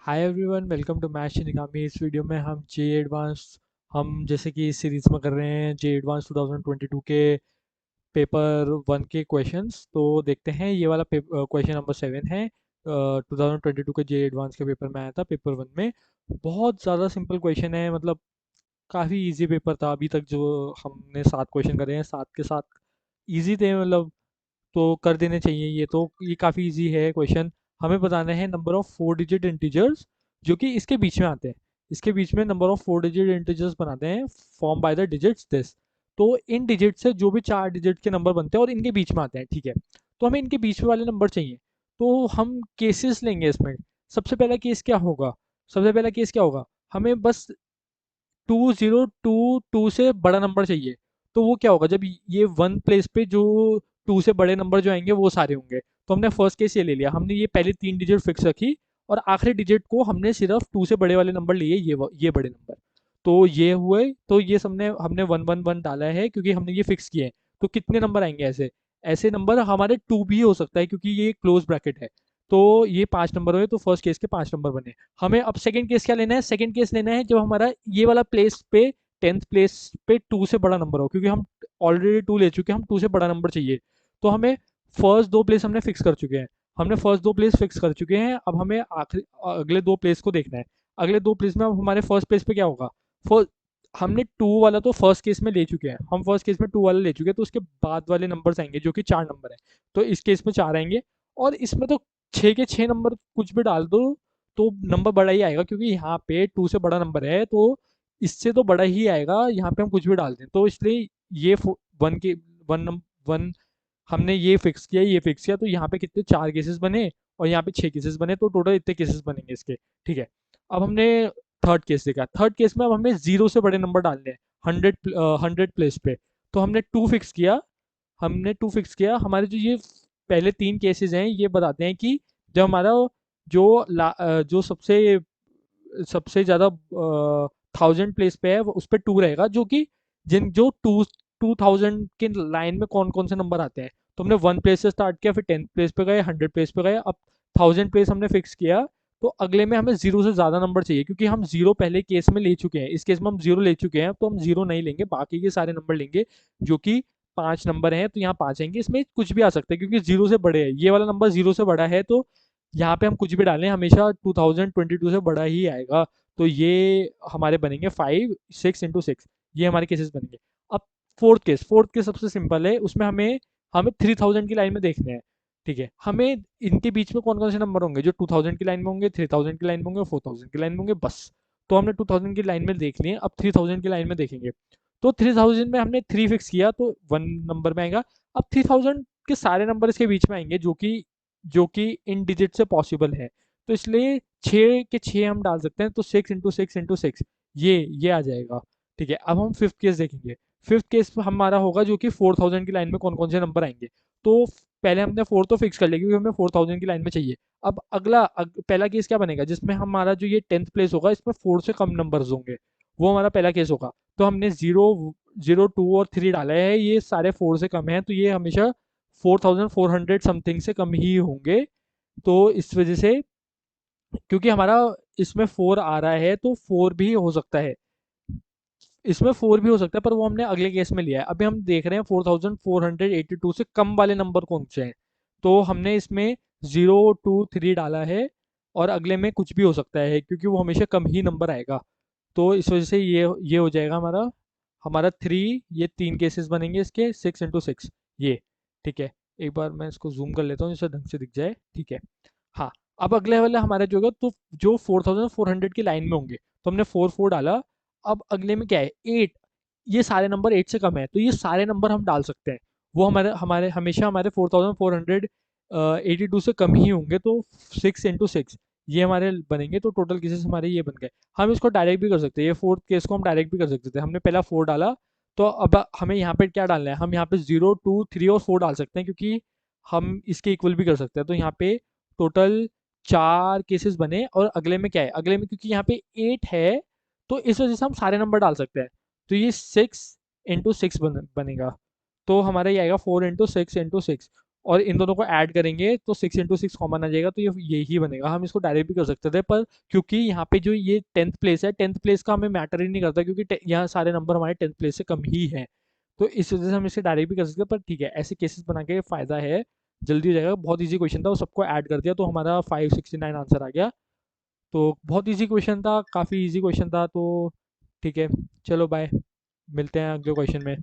Hi everyone, welcome to math Shinigami. इस video में हम जे एडवांस हम जैसे कि इस सीरीज़ में कर रहे हैं जे एडवांस 2022 के पेपर वन के क्वेश्चंस। तो देखते हैं, ये वाला क्वेश्चन नंबर 7 है। 2022 के जे एडवांस के पेपर में आया था, पेपर वन में। बहुत ज़्यादा सिंपल क्वेश्चन है, मतलब काफ़ी इजी पेपर था। अभी तक जो हमने 7 क्वेश्चन करे हैं, 7 के 7 इजी थे, मतलब तो कर देने चाहिए। ये काफ़ी इजी है क्वेश्चन। हमें बताना है नंबर ऑफ 4 डिजिट इंटीजर्स जो कि इसके बीच में आते हैं। इसके बीच में नंबर ऑफ 4 डिजिट इंटीजर्स बनाते हैं, form by the digits this. तो इन डिजिट से जो भी 4 डिजिट के नंबर बनते हैं और इनके बीच में आते हैं, ठीक है। तो हमें इनके बीच में वाले नंबर चाहिए। तो हम केसेस लेंगे इसमें। सबसे पहला केस क्या होगा? सबसे पहला केस क्या होगा? हमें बस 2022 से बड़ा नंबर चाहिए। तो वो क्या होगा? जब ये वन प्लेस पे जो 2 से बड़े नंबर जो आएंगे वो सारे होंगे। तो हमने फर्स्ट केस ये ले लिया, हमने ये पहले 3 डिजिट फिक्स रखी और आखिरी डिजिट को हमने सिर्फ 2 से बड़े वाले नंबर लिए, ये बड़े नंबर। तो ये हुए, तो ये हमने हमने 111 डाला है क्योंकि हमने ये फिक्स किए हैं। तो कितने नंबर आएंगे ऐसे? ऐसे नंबर हमारे 2 भी हो सकता है क्योंकि ये क्लोज ब्रैकेट है। तो ये 5 नंबर हुए, तो फर्स्ट केस के 5 नंबर बने। हमें अब सेकंड केस क्या लेना है? सेकंड केस लेना है जब हमारा ये वाला प्लेस पे 10th प्लेस पे 2 से बड़ा नंबर हो, क्योंकि हम ऑलरेडी 2 ले चुके हैं, हम 2 से बड़ा नंबर चाहिए। तो हमें फर्स्ट 2 प्लेस हमने फिक्स कर चुके हैं। हमने फर्स्ट 2 प्लेस फिक्स कर चुके हैं, अब हमें आखिरी अगले 2 प्लेस को देखना है। अगले 2 प्लेस में अब हमारे फर्स्ट प्लेस पे क्या होगा? फर्स्ट हमने 2 वाला तो फर्स्ट केस में ले चुके हैं, हम फर्स्ट केस में 2 वाला ले चुके हैं, तो उसके बाद वाले नंबर्स आएंगे जो कि 4 नंबर है। तो इस केस में 4 आएंगे। और इसमें तो 6 के 6 नंबर कुछ भी डाल दो तो नंबर बड़ा ही आएगा, क्योंकि यहाँ पे 2 से बड़ा नंबर है, तो इससे तो बड़ा ही आएगा। यहाँ पे हम कुछ भी डाल दें तो इसलिए ये वन के वन हमने ये फिक्स किया, ये फिक्स किया। तो यहाँ पे कितने 4 केसेस बने और यहाँ पे 6 केसेस बने, तो टोटल इतने केसेस बनेंगे इसके। ठीक है। अब हमने थर्ड केस देखा। थर्ड केस में अब हमें 0 से बड़े नंबर डालने हैं 100 प्लेस पे। तो हमने 2 फिक्स किया। हमारे जो ये पहले 3 केसेस हैं ये बताते हैं कि जब हमारा जो सबसे सबसे ज़्यादा 1000 प्लेस पे है उस पर 2 रहेगा, जो कि जिन जो 2000 के लाइन में कौन कौन से नंबर आते हैं। तो हमने 1 प्लेस से स्टार्ट किया, फिर 10th प्लेस पे गए, 100 प्लेस पे गए, अब 1000 प्लेस हमने फिक्स किया। तो अगले में हमें 0 से ज़्यादा नंबर चाहिए, क्योंकि हम 0 पहले केस में ले चुके हैं। इस केस में हम 0 ले चुके हैं, तो हम 0 नहीं लेंगे, बाकी के सारे नंबर लेंगे जो कि 5 नंबर हैं। तो यहाँ 5 आएंगे, इसमें कुछ भी आ सकता है क्योंकि 0 से बड़े है, ये वाला नंबर 0 से बड़ा है। तो यहाँ पे हम कुछ भी डालें, हमेशा 2022 से बड़ा ही आएगा। तो ये हमारे बनेंगे 5 6 × 6, ये हमारे केसेस बनेंगे। अब फोर्थ केस सबसे सिंपल है, उसमें हमें हमें 3000 की लाइन में देखने हैं। ठीक है, हमें इनके बीच में कौन कौन से नंबर होंगे जो 2000 की लाइन में होंगे, 3000 की लाइन में होंगे, 4000 की लाइन में होंगे, बस। तो हमने 2000 की लाइन में देख लिए, अब 3000 की लाइन में देखेंगे। तो 3000 में हमने 3 फिक्स किया, तो 1 नंबर में आएगा। अब 3000 के सारे नंबर इसके बीच में आएंगे जो कि इन डिजिट से पॉसिबल है। तो इसलिए 6 के 6 हम डाल सकते हैं, तो 6 × 6 × 6 ये आ जाएगा। ठीक है, अब हम फिफ्थ केस देखेंगे। फिफ्थ केस हमारा होगा जो कि 4000 की लाइन में कौन कौन से नंबर आएंगे। तो पहले हमने 4 तो फिक्स कर लिया, क्योंकि हमें 4000 की लाइन में चाहिए। अब पहला केस क्या बनेगा? जिसमें हमारा जो ये 10th प्लेस होगा, इसमें 4 से कम नंबर्स होंगे, वो हमारा पहला केस होगा। तो हमने 0 0 2 और 3 डाला है, ये सारे 4 से कम है, तो ये हमेशा 4400 समथिंग से कम ही होंगे। तो इस वजह से, क्योंकि हमारा इसमें 4 आ रहा है, तो 4 भी हो सकता है, इसमें 4 भी हो सकता है, पर वो हमने अगले केस में लिया है। अभी हम देख रहे हैं 4482 से कम वाले नंबर कौन से हैं। तो हमने इसमें 0 2 3 डाला है, और अगले में कुछ भी हो सकता है क्योंकि वो हमेशा कम ही नंबर आएगा। तो इस वजह से ये हो जाएगा हमारा हमारा 3। ये 3 केसेस बनेंगे इसके, 6 × 6 ये। ठीक है, एक बार मैं इसको जूम कर लेता हूँ जिससे ढंग से दिख जाए। ठीक है। हाँ, अब अगले वाला हमारा जो होगा, तो जो 4400 की लाइन में होंगे, तो हमने 4 डाला। अब अगले में क्या है? 8। ये सारे नंबर 8 से कम है, तो ये सारे नंबर हम डाल सकते हैं। वो हमारे हमारे हमेशा हमारे 4482 से कम ही होंगे। तो 6 × 6 ये हमारे बनेंगे। तो टोटल केसेस हमारे ये बन गए। हम इसको डायरेक्ट भी कर सकते हैं, ये फोर्थ केस को हम डायरेक्ट भी कर सकते थे। हमने पहला 4 डाला, तो अब हमें यहाँ पे क्या डालना है? हम यहाँ पे 0 2 3 और 4 डाल सकते हैं, क्योंकि हम इसके इक्वल भी कर सकते हैं। तो यहाँ पे टोटल 4 केसेस बने। और अगले में क्या है? अगले में क्योंकि यहाँ पे 8 है, तो इस वजह से हम सारे नंबर डाल सकते हैं। तो ये 6 × 6 बनेगा। तो हमारा ये आएगा 4 × 6 × 6। और इन दोनों को ऐड करेंगे तो 6 × 6 कॉमन आ जाएगा, तो ये यही बनेगा। हम इसको डायरेक्ट भी कर सकते थे, पर क्योंकि यहाँ पे जो ये 10th प्लेस है, 10th प्लेस का हमें मैटर ही नहीं करता, क्योंकि यहाँ सारे नंबर हमारे 10th प्लेस से कम ही हैं। तो इस वजह से हम इसे डायरेक्ट भी कर सकते हैं, पर ठीक है, ऐसे केसेस बना के फ़ायदा है, जल्दी हो जाएगा। बहुत ईजी क्वेश्चन था, वो सबको ऐड कर दिया तो हमारा 569 आंसर आ गया। तो बहुत ईजी क्वेश्चन था, काफ़ी ईजी क्वेश्चन था। तो ठीक है, चलो बाय, मिलते हैं अगले क्वेश्चन में।